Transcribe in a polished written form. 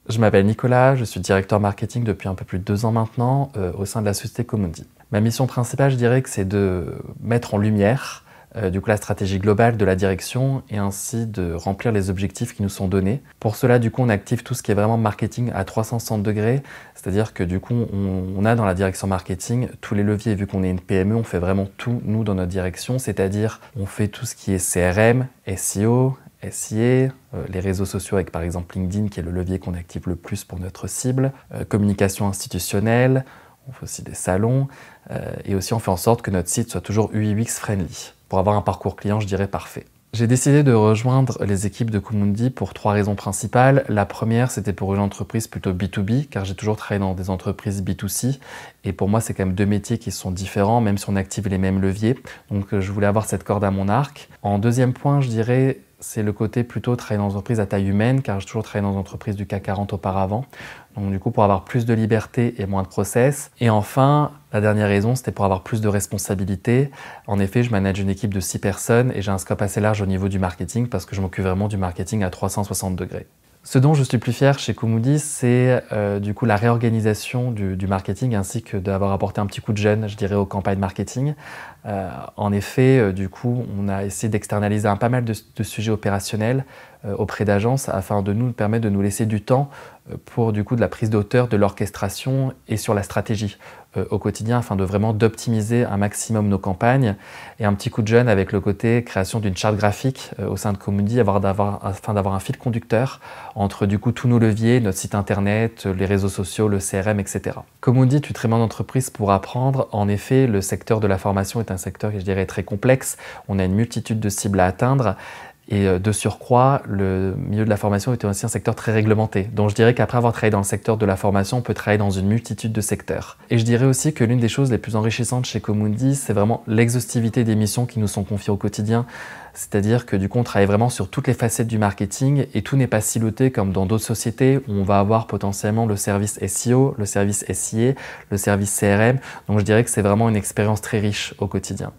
Je m'appelle Nicolas, je suis directeur marketing depuis un peu plus de 2 ans maintenant au sein de la société Comundi. Ma mission principale, je dirais que c'est de mettre en lumière la stratégie globale de la direction et ainsi de remplir les objectifs qui nous sont donnés. Pour cela, on active tout ce qui est vraiment marketing à 360 degrés, c'est-à-dire que on a dans la direction marketing tous les leviers. Vu qu'on est une PME, on fait vraiment tout, nous, dans notre direction, c'est-à-dire on fait tout ce qui est CRM, SEO, SIA, les réseaux sociaux avec par exemple LinkedIn qui est le levier qu'on active le plus pour notre cible, communication institutionnelle, on fait aussi des salons et aussi on fait en sorte que notre site soit toujours UI/UX friendly pour avoir un parcours client, je dirais, parfait. J'ai décidé de rejoindre les équipes de Comundi pour 3 raisons principales. La première, c'était pour une entreprise plutôt B2B, car j'ai toujours travaillé dans des entreprises B2C. Et pour moi, c'est quand même 2 métiers qui sont différents, même si on active les mêmes leviers. Donc je voulais avoir cette corde à mon arc. En deuxième point, je dirais, c'est le côté plutôt travailler dans une entreprise à taille humaine, car j'ai toujours travaillé dans une entreprise du CAC 40 auparavant. Donc pour avoir plus de liberté et moins de process. Et enfin, la dernière raison, c'était pour avoir plus de responsabilités. En effet, je manage une équipe de 6 personnes et j'ai un scope assez large au niveau du marketing parce que je m'occupe vraiment du marketing à 360 degrés. Ce dont je suis plus fier chez Comundi, c'est la réorganisation du marketing ainsi que d'avoir apporté un petit coup de jeune, je dirais, aux campagnes marketing. En effet, on a essayé d'externaliser pas mal de sujets opérationnels auprès d'agences afin de nous permettre de nous laisser du temps pour de la prise d'auteur, de l'orchestration et sur la stratégie au quotidien afin de vraiment d'optimiser un maximum nos campagnes et un petit coup de jeune avec le côté création d'une charte graphique au sein de Comundi afin d'avoir un fil conducteur entre tous nos leviers, notre site internet, les réseaux sociaux, le CRM, etc. Comundi est une très bonne entreprise pour apprendre. En effet, le secteur de la formation est un secteur que je dirais très complexe. On a une multitude de cibles à atteindre. Et de surcroît, le milieu de la formation était aussi un secteur très réglementé. Donc je dirais qu'après avoir travaillé dans le secteur de la formation, on peut travailler dans une multitude de secteurs. Et je dirais aussi que l'une des choses les plus enrichissantes chez Comundi, c'est vraiment l'exhaustivité des missions qui nous sont confiées au quotidien. C'est-à-dire que on travaille vraiment sur toutes les facettes du marketing et tout n'est pas siloté comme dans d'autres sociétés où on va avoir potentiellement le service SEO, le service SIA, le service CRM. Donc je dirais que c'est vraiment une expérience très riche au quotidien.